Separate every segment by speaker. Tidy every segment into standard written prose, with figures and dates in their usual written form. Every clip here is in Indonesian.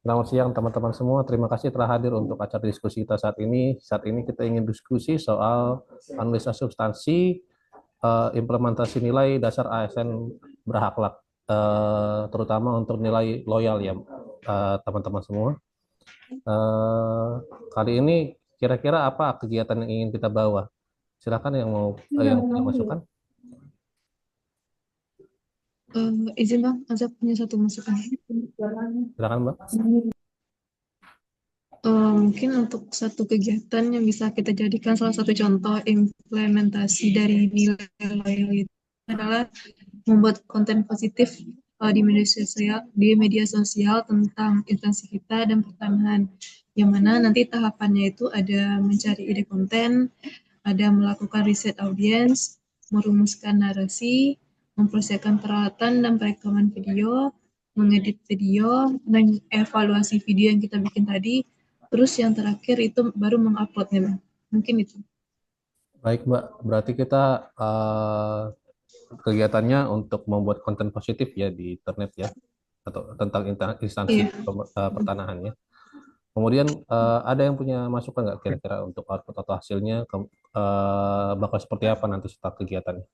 Speaker 1: Selamat siang teman-teman semua. Terima kasih telah hadir untuk acara diskusi kita saat ini. Saat ini kita ingin diskusi soal analisa substansi implementasi nilai dasar ASN berakhlak, terutama untuk nilai loyal ya teman-teman semua. Eh, Kali ini kira-kira apa kegiatan yang ingin kita bawa? Silakan yang mau yang punya masukan.
Speaker 2: Izin Bang, Azab punya satu masukan.
Speaker 1: Silakan Mbak.
Speaker 2: Mungkin untuk satu kegiatan yang bisa kita jadikan salah satu contoh implementasi dari nilai loyal itu adalah membuat konten positif di media sosial tentang instansi kita dan pertanahan. Yang mana nanti tahapannya itu ada mencari ide konten, ada melakukan riset audiens, merumuskan narasi, mempersiapkan peralatan dan perekaman video, mengedit video, dan evaluasi video yang kita bikin tadi. Terus yang terakhir itu baru menguploadnya, Bang. Mungkin itu.
Speaker 1: Baik Mbak, berarti kita kegiatannya untuk membuat konten positif ya di internet ya, atau tentang instansi
Speaker 2: Iya.
Speaker 1: pertanahan ya. Kemudian ada yang punya masukan nggak kira-kira untuk output atau hasilnya bakal seperti apa nanti setelah kegiatannya?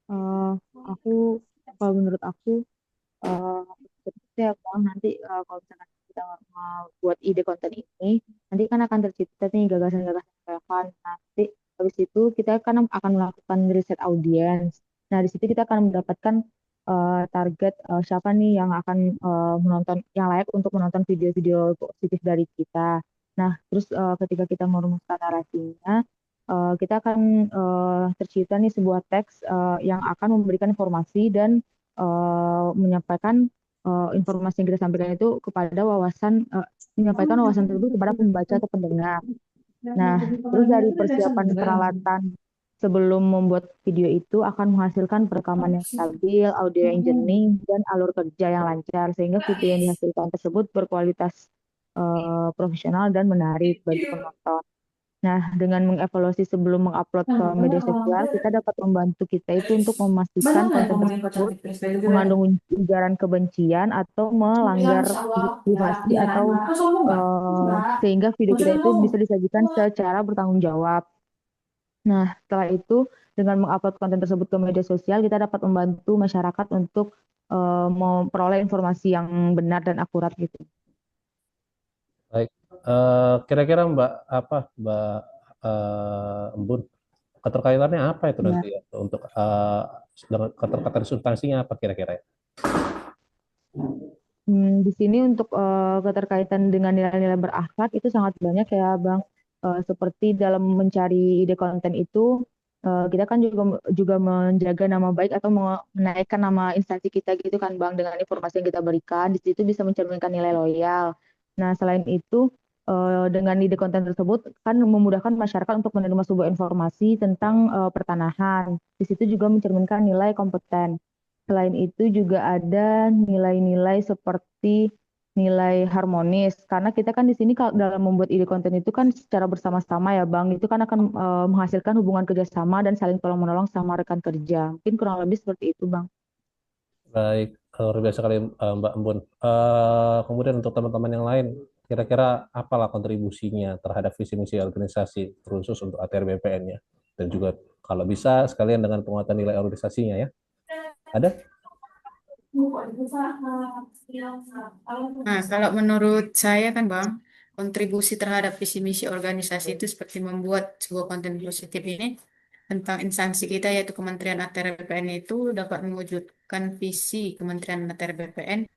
Speaker 3: Eh, aku kalau menurut aku eh seperti ya Bang, nanti kalau misalkan kita mau buat ide konten ini nanti kan akan tercipta nih gagasan-gagasan relevan. Nanti habis itu kita kan akan melakukan riset audiens. Nah di situ kita akan mendapatkan target siapa nih yang akan menonton, yang layak untuk menonton video-video positif dari kita. Nah terus ketika kita merumuskan narasinya, kita akan tercipta nih sebuah teks yang akan memberikan informasi dan menyampaikan informasi yang kita sampaikan itu kepada menyampaikan wawasan tersebut kepada pembaca atau pendengar. Nah, terus dari persiapan peralatan sebelum membuat video itu akan menghasilkan perekaman yang stabil, audio yang jernih, dan alur kerja yang lancar, sehingga video yang dihasilkan tersebut berkualitas profesional dan menarik bagi penonton. Nah, dengan mengevaluasi sebelum mengupload ke media sosial, kita dapat membantu kita itu untuk memastikan konten tersebut mengandung ujaran kebencian atau melanggar privasi atau sehingga video kita itu bisa disajikan secara bertanggung jawab. Nah, setelah itu dengan mengupload konten tersebut ke media sosial, kita dapat membantu masyarakat untuk memperoleh informasi yang benar dan akurat gitu.
Speaker 1: Baik. Kira-kira Mbak Mbak Embun, keterkaitannya apa itu
Speaker 3: Ya.
Speaker 1: nanti ya untuk dengan keterkaitan substansinya apa kira-kira ya?
Speaker 3: Di sini untuk keterkaitan dengan nilai-nilai berakhlak itu sangat banyak ya, Bang. Seperti dalam mencari ide konten itu, kita kan juga juga menjaga nama baik atau menaikkan nama instansi kita gitu kan, Bang, dengan informasi yang kita berikan. Di situ bisa mencerminkan nilai loyal. Nah, selain itu, dengan ide konten tersebut kan memudahkan masyarakat untuk menerima sebuah informasi tentang pertanahan. Di situ juga mencerminkan nilai kompeten. Selain itu juga ada nilai-nilai seperti nilai harmonis. Karena kita kan di sini kalau dalam membuat ide konten itu kan secara bersama-sama ya Bang, itu kan akan menghasilkan hubungan kerjasama dan saling tolong-menolong sama rekan kerja. Mungkin kurang lebih seperti itu Bang.
Speaker 1: Baik, luar biasa sekali Mbak Embun. Kemudian untuk teman-teman yang lain, kira-kira apalah kontribusinya terhadap visi misi organisasi khusus untuk ATR BPN ya? Dan juga kalau bisa sekalian dengan penguatan nilai organisasinya ya. Ada?
Speaker 4: Nah, kalau menurut saya kan Bang, kontribusi terhadap visi misi organisasi itu seperti membuat sebuah konten positif ini tentang instansi kita yaitu Kementerian ATR BPN itu dapat mewujudkan visi Kementerian ATR BPN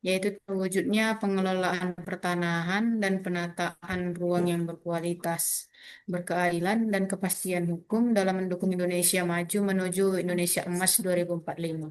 Speaker 4: yaitu terwujudnya pengelolaan pertanahan dan penataan ruang yang berkualitas, berkeadilan dan kepastian hukum dalam mendukung Indonesia maju menuju Indonesia Emas 2045.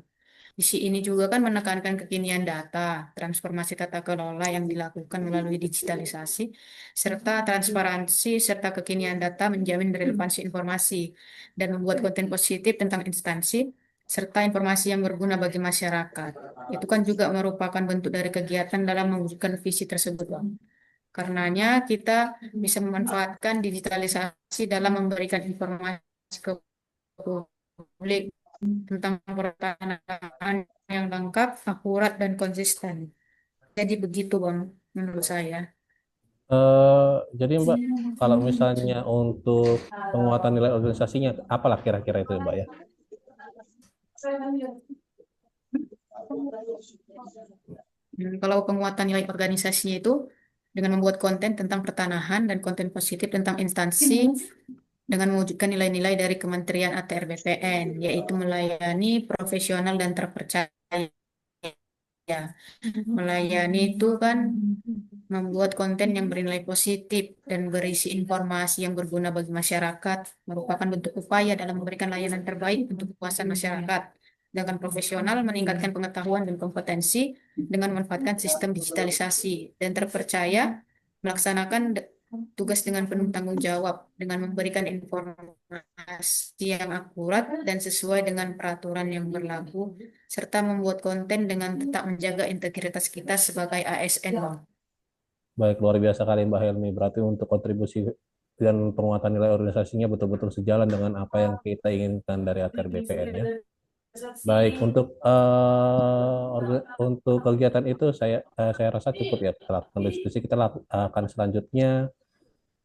Speaker 4: Misi ini juga kan menekankan kekinian data, transformasi tata kelola yang dilakukan melalui digitalisasi, serta transparansi serta kekinian data menjamin relevansi informasi dan membuat konten positif tentang instansi serta informasi yang berguna bagi masyarakat. Itu kan juga merupakan bentuk dari kegiatan dalam mewujudkan visi tersebut, Bang. Karenanya kita bisa memanfaatkan digitalisasi dalam memberikan informasi ke publik tentang pertanyaan yang lengkap, akurat, dan konsisten. jadi begitu Bang, menurut saya.
Speaker 1: Jadi Mbak, kalau misalnya untuk penguatan nilai organisasinya, apalah kira-kira itu Mbak ya?
Speaker 4: Kalau penguatan nilai organisasinya itu dengan membuat konten tentang pertanahan dan konten positif tentang instansi dengan mewujudkan nilai-nilai dari Kementerian ATR BPN, yaitu melayani profesional dan terpercaya. Melayani itu kan membuat konten yang bernilai positif dan berisi informasi yang berguna bagi masyarakat, merupakan bentuk upaya dalam memberikan layanan terbaik untuk kepuasan masyarakat. Sedangkan profesional meningkatkan pengetahuan dan kompetensi dengan memanfaatkan sistem digitalisasi dan terpercaya melaksanakan tugas dengan penuh tanggung jawab dengan memberikan informasi yang akurat dan sesuai dengan peraturan yang berlaku serta membuat konten dengan tetap menjaga integritas kita sebagai ASN, Bang.
Speaker 1: Baik, luar biasa kali Mbak Helmi. Berarti untuk kontribusi dan penguatan nilai organisasinya betul-betul sejalan dengan apa yang kita inginkan dari ATR BPN ya. Baik, untuk kegiatan itu saya rasa cukup ya kita lakukan diskusi. Kita akan selanjutnya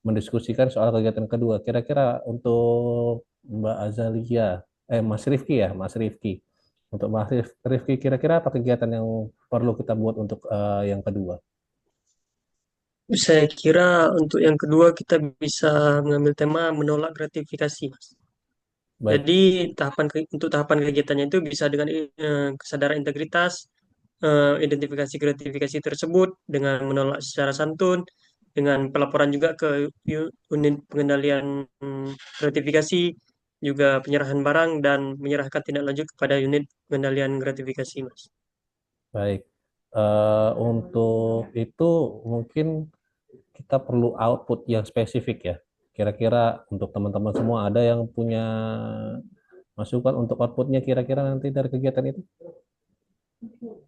Speaker 1: mendiskusikan soal kegiatan kedua. Kira-kira untuk Mbak Azalia, Mas Rifki ya, Mas Rifki. Untuk Mas Rifki, kira-kira apa kegiatan yang perlu kita buat untuk yang kedua?
Speaker 5: Saya kira untuk yang kedua kita bisa mengambil tema menolak gratifikasi, Mas.
Speaker 1: Baik,
Speaker 5: Jadi untuk tahapan kegiatannya itu bisa dengan kesadaran integritas, identifikasi gratifikasi tersebut dengan menolak secara santun, dengan pelaporan juga ke unit pengendalian gratifikasi, juga penyerahan barang dan menyerahkan tindak lanjut kepada unit pengendalian gratifikasi, Mas.
Speaker 1: baik. Untuk itu mungkin kita perlu output yang spesifik ya. Kira-kira untuk teman-teman semua ada yang punya masukan untuk outputnya kira-kira nanti dari kegiatan itu?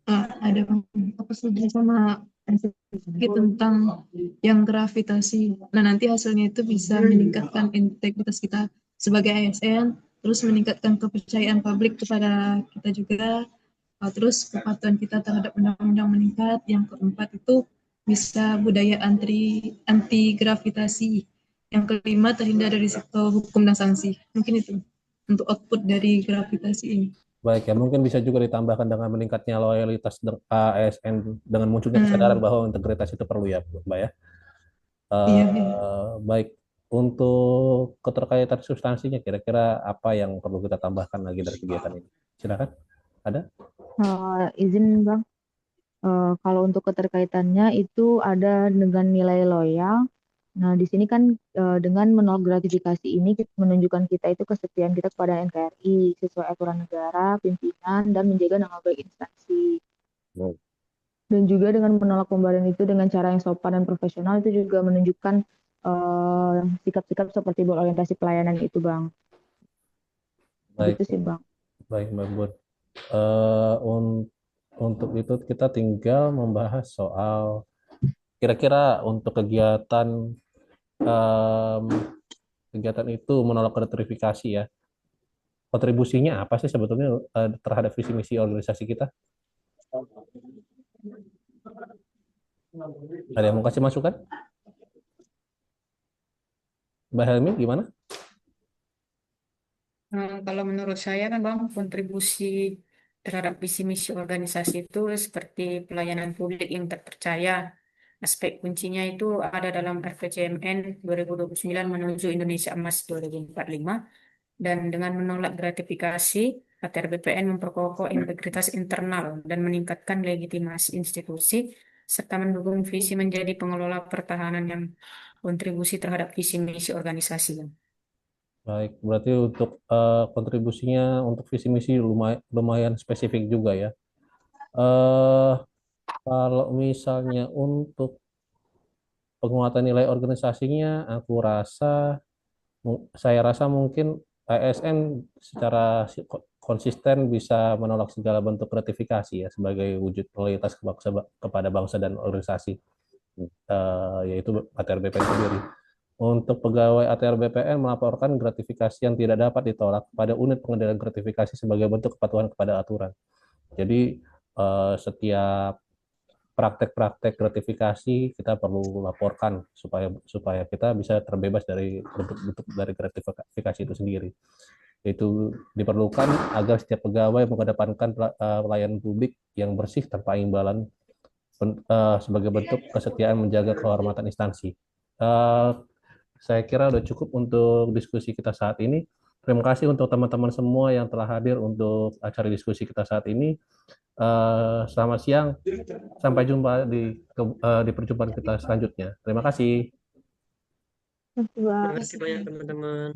Speaker 2: Ada Bang. Aku setuju sama Rizky tentang yang gravitasi. Nah, nanti hasilnya itu bisa meningkatkan integritas kita sebagai ASN, terus meningkatkan kepercayaan publik kepada kita juga, terus kepatuhan kita terhadap undang-undang meningkat. Yang keempat itu bisa budaya anti gravitasi. Yang kelima terhindar dari risiko hukum dan sanksi. Mungkin itu untuk output dari gravitasi ini.
Speaker 1: Baik ya, mungkin bisa juga ditambahkan dengan meningkatnya loyalitas ASN dengan munculnya kesadaran
Speaker 2: Hmm,
Speaker 1: bahwa integritas itu perlu ya, Mbak ya.
Speaker 2: iya, iya.
Speaker 1: Baik, untuk keterkaitan substansinya kira-kira apa yang perlu kita tambahkan lagi dari kegiatan ini? Silakan, ada?
Speaker 3: Izin Bang, kalau untuk keterkaitannya itu ada dengan nilai loyal. Nah, di sini kan dengan menolak gratifikasi ini menunjukkan kita itu kesetiaan kita kepada NKRI sesuai aturan negara, pimpinan, dan menjaga nama baik instansi.
Speaker 1: Oh,
Speaker 3: Dan juga dengan menolak pemberian itu dengan cara yang sopan dan profesional itu juga menunjukkan sikap-sikap seperti berorientasi pelayanan itu, Bang.
Speaker 1: baik,
Speaker 3: Gitu sih, Bang.
Speaker 1: baik Mbak Bun. Eh, un- untuk itu kita tinggal membahas soal kira-kira untuk em, kegiatan itu menolak gratifikasi ya. Kontribusinya apa sih sebetulnya terhadap visi misi organisasi kita? Ada yang mau kasih masukan? Mbak Helmi gimana?
Speaker 4: Kalau menurut saya kan Bang, kontribusi terhadap visi misi organisasi itu seperti pelayanan publik yang terpercaya. Aspek kuncinya itu ada dalam RPJMN 2029 menuju Indonesia Emas 2045 dan dengan menolak gratifikasi, ATR BPN memperkokoh integritas internal dan meningkatkan legitimasi institusi serta mendukung visi menjadi pengelola pertahanan yang kontribusi terhadap visi misi organisasi.
Speaker 1: Baik, berarti untuk kontribusinya untuk visi misi lumayan spesifik juga ya. eh Kalau misalnya untuk penguatan nilai organisasinya, saya rasa mungkin ASN secara konsisten bisa menolak segala bentuk gratifikasi ya sebagai wujud loyalitas kepada bangsa dan organisasi, yaitu ATR BPN sendiri. Untuk pegawai ATR BPN melaporkan gratifikasi yang tidak dapat ditolak pada unit pengendalian gratifikasi sebagai bentuk kepatuhan kepada aturan. Jadi setiap praktek-praktek gratifikasi kita perlu laporkan supaya supaya kita bisa terbebas dari bentuk-bentuk dari gratifikasi itu sendiri. Itu diperlukan agar setiap pegawai mengedepankan pelayanan publik yang bersih tanpa imbalan sebagai bentuk kesetiaan menjaga kehormatan instansi. Saya kira sudah cukup untuk diskusi kita saat ini. Terima kasih untuk teman-teman semua yang telah hadir untuk acara diskusi kita saat ini. Selamat siang, sampai jumpa di perjumpaan kita selanjutnya. Terima kasih.
Speaker 3: Terima kasih, Bang.
Speaker 5: Terima kasih banyak teman-teman.